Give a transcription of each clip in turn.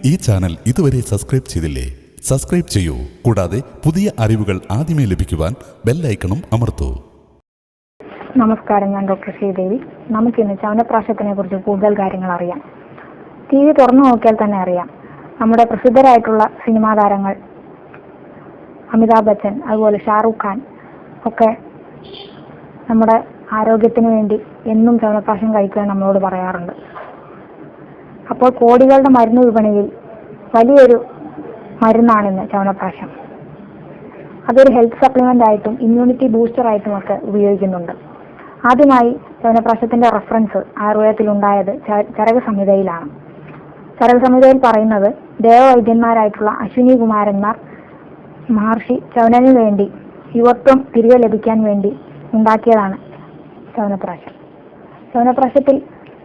ഈ ചാനൽ ഇതുവരെ സബ്സ്ക്രൈബ് ചെയ്തില്ലേ? സബ്സ്ക്രൈബ് ചെയ്യൂ. കൂടാതെ പുതിയ അറിവുകൾ ആദ്യമേ ലഭിക്കുവാൻ ബെൽ ഐക്കണും അമർത്തൂ. നമസ്കാരം, ഞാൻ ഡോക്ടർ ശ്രീദേവി. നമുക്കിന്ന് ചവനപ്രാശത്തിനെ കുറിച്ച് കൂടുതൽ കാര്യങ്ങൾ അറിയാം. TV തുറന്നു നോക്കിയാൽ തന്നെ അറിയാം, നമ്മുടെ പ്രസിദ്ധരായിട്ടുള്ള സിനിമാ താരങ്ങൾ അമിതാഭ് ബച്ചൻ, അതുപോലെ ഷാറൂഖ് ഖാൻ ഒക്കെ നമ്മുടെ ആരോഗ്യത്തിന് വേണ്ടി എന്നും ചവനപ്രാശം കഴിക്കാൻ നമ്മളോട് പറയാറുണ്ട്. അപ്പോൾ കോടികളുടെ മരുന്ന് വിപണിയിൽ വലിയൊരു മരുന്നാണിന്ന് ചവനപ്രാശം. അതൊരു ഹെൽത്ത് സപ്ലിമെന്റ് ആയിട്ടും ഇമ്മ്യൂണിറ്റി ബൂസ്റ്റർ ആയിട്ടും ഒക്കെ ഉപയോഗിക്കുന്നുണ്ട്. ആദ്യമായി ചവനപ്രാശത്തിന്റെ റെഫറൻസ് ആയുർവേദത്തിൽ ഉണ്ടായത് ചരക സംഹിതയിലാണ്. ചരക സംഹിതയിൽ പറയുന്നത് ദേവവൈദ്യന്മാരായിട്ടുള്ള അശ്വിനി കുമാരന്മാർ മഹർഷി ചവനന് വേണ്ടി യുവത്വം തിരികെ ലഭിക്കാൻ വേണ്ടി ഉണ്ടാക്കിയതാണ് ചവനപ്രാശം. ചവനപ്രാശത്തിൽ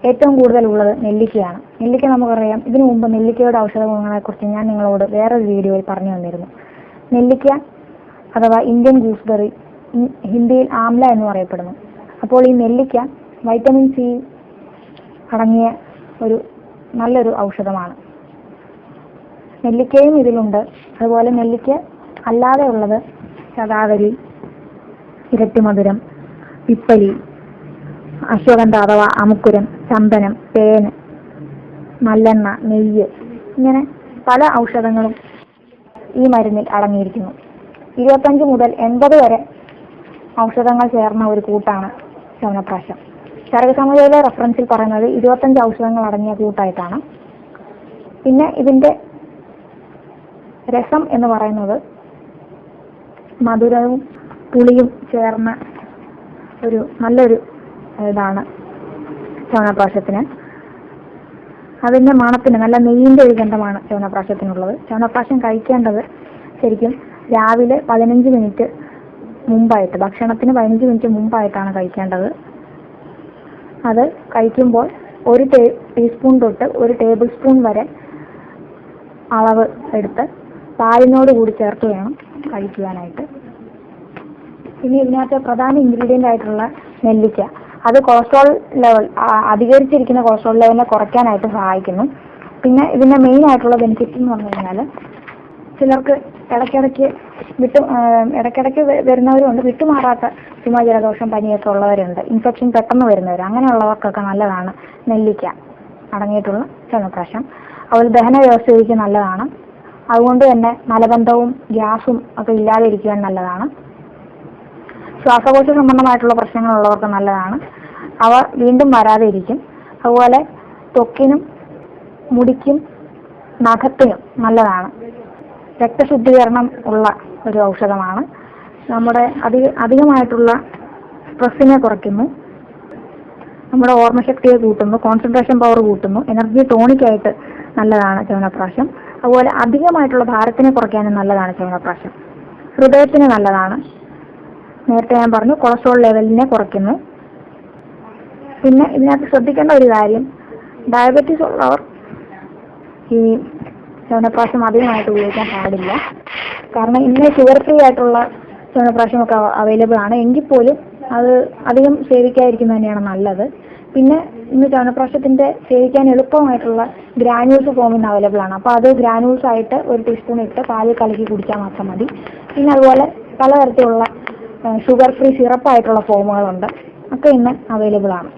ഏറ്റവും കൂടുതൽ ഉള്ളത് നെല്ലിക്കയാണ്. നെല്ലിക്ക നമുക്കറിയാം. ഇതിനു മുമ്പ് നെല്ലിക്കയുടെ ഔഷധ ഗുണങ്ങളെ കുറിച്ച് ഞാൻ നിങ്ങളോട് വേറൊരു വീഡിയോയിൽ പറഞ്ഞു തന്നിരുന്നു. നെല്ലിക്ക അഥവാ ഇന്ത്യൻ ഗൂസ്ബെറി, ഹിന്ദിയിൽ ആംല എന്ന് പറയപ്പെടുന്നു. അപ്പോൾ ഈ നെല്ലിക്ക വൈറ്റമിൻ സി അടങ്ങിയ ഒരു നല്ലൊരു ഔഷധമാണ്. നെല്ലിക്കയും ഇതിലുണ്ട്. അതുപോലെ നെല്ലിക്ക അല്ലാതെ ഉള്ളത് ശതാവരി, ഇരട്ടിമധുരം, പിപ്പലി, അശ്വഗന്ധ അഥവാ അമുക്കുരം, ചന്ദനം, തേന്, നല്ലെണ്ണ, നെയ്യ്, ഇങ്ങനെ പല ഔഷധങ്ങളും ഈ മരുന്നിൽ അടങ്ങിയിരിക്കുന്നു. 25 മുതൽ 80 വരെ ഔഷധങ്ങൾ ചേർന്ന ഒരു കൂട്ടാണ് ചവനപ്രാശം. ചരകസംഹിതയിലെ റെഫറൻസിൽ പറയുന്നത് 25 ഔഷധങ്ങൾ അടങ്ങിയ കൂട്ടായിട്ടാണ്. പിന്നെ ഇതിന്റെ രസം എന്ന് പറയുന്നത് മധുരവും പുളിയും ചേർന്ന ഒരു നല്ലൊരു ഇതാണ് ചവനപ്രാശത്തിന്. അതിന്റെ മണത്തിന് നല്ല നെയ്യിന്റെ ഒരു ഗന്ധമാണ് ചവനപ്രാശത്തിനുള്ളത്. ചവനപ്രാശം കഴിക്കേണ്ടത് ശരിക്കും രാവിലെ 15 മിനിറ്റ് മുമ്പായിട്ട്, ഭക്ഷണത്തിന് 15 മിനിറ്റ് മുമ്പായിട്ടാണ് കഴിക്കേണ്ടത്. അത് കഴിക്കുമ്പോൾ 1 ടീസ്പൂൺ തൊട്ട് 1 ടേബിൾ സ്പൂൺ വരെ അളവ് എടുത്ത് പാലിനോട് കൂടി ചേർത്ത് വേണം കഴിക്കുവാനായിട്ട്. ഇനി ഇതിനകത്ത് പ്രധാന ഇൻഗ്രീഡിയന്റ് ആയിട്ടുള്ള നെല്ലിക്ക, അത് കൊളസ്ട്രോൾ ലെവൽ, അധികരിച്ചിരിക്കുന്ന കൊളസ്ട്രോൾ ലെവലിനെ കുറയ്ക്കാനായിട്ട് സഹായിക്കുന്നു. പിന്നെ ഇതിന്റെ മെയിൻ ആയിട്ടുള്ള ബെനിഫിറ്റ് എന്ന് പറഞ്ഞു കഴിഞ്ഞാൽ, ചിലർക്ക് ഇടയ്ക്കിടയ്ക്ക് വരുന്നവരുണ്ട്, വിട്ടുമാറാത്ത ചുമ, ജലദോഷം, പനിയൊക്കെ ഉള്ളവരുണ്ട്, ഇൻഫെക്ഷൻ പെട്ടെന്ന് വരുന്നവർ, അങ്ങനെയുള്ളവർക്കൊക്കെ നല്ലതാണ് നെല്ലിക്ക അടങ്ങിയിട്ടുള്ള ചവനപ്രാശം. അതുപോലെ ദഹന വ്യവസ്ഥയ്ക്ക് നല്ലതാണ്. അതുകൊണ്ട് തന്നെ മലബന്ധവും ഗ്യാസും ഒക്കെ ഇല്ലാതെ ഇരിക്കുവാൻ നല്ലതാണ്. ശ്വാസകോശ സംബന്ധമായിട്ടുള്ള പ്രശ്നങ്ങളുള്ളവർക്ക് നല്ലതാണ്. അവ വീണ്ടും വരാതെ ഇരിക്കും. അതുപോലെ ത്വക്കിനും മുടിക്കും നഖത്തിനും നല്ലതാണ്. രക്തശുദ്ധീകരണം ഉള്ള ഒരു ഔഷധമാണ്. നമ്മുടെ അധികമായിട്ടുള്ള സ്ട്രെസ്സിനെ കുറയ്ക്കുന്നു, നമ്മുടെ ഓർമ്മശക്തിയെ കൂട്ടുന്നു, കോൺസെൻട്രേഷൻ പവർ കൂട്ടുന്നു, എനർജി ടോണിക്കായിട്ട് നല്ലതാണ് ചവനപ്രാശം. അതുപോലെ അധികമായിട്ടുള്ള ഭാരത്തിനെ കുറയ്ക്കാനും നല്ലതാണ് ചവനപ്രാശം. ഹൃദയത്തിന് നല്ലതാണ്. നേരത്തെ ഞാൻ പറഞ്ഞു, കൊളസ്ട്രോൾ ലെവലിനെ കുറയ്ക്കുന്നു. പിന്നെ ഇതിനകത്ത് ശ്രദ്ധിക്കേണ്ട ഒരു കാര്യം, ഡയബറ്റീസ് ഉള്ളവർ ഈ ചവനപ്രാശം അധികമായിട്ട് ഉപയോഗിക്കാൻ പാടില്ല. കാരണം ഇന്ന് ഷുഗർ ഫ്രീ ആയിട്ടുള്ള ചവനപ്രാശമൊക്കെ അവൈലബിൾ ആണ്. എങ്കിൽ പോലും അത് അധികം സേവിക്കാതിരിക്കുന്നത് തന്നെയാണ് നല്ലത്. പിന്നെ ഇന്ന് ചവനപ്രാശത്തിന്റെ സേവിക്കാൻ എളുപ്പമായിട്ടുള്ള ഗ്രാന്യൂൾസ് ഫോമിന് അവൈലബിൾ ആണ്. അപ്പോൾ അത് ഗ്രാന്യൂൾസ് ആയിട്ട് 1 ടീസ്പൂൺ ഇട്ട് പാലിൽ കലക്കി കുടിക്കാൻ മാത്രം മതി. പിന്നെ അതുപോലെ പലതരത്തിലുള്ള ഷുഗർ ഫ്രീ സിറപ്പായിട്ടുള്ള ഫോമുകളുണ്ട്, ഒക്കെ ഇന്ന് അവൈലബിൾ ആണ്.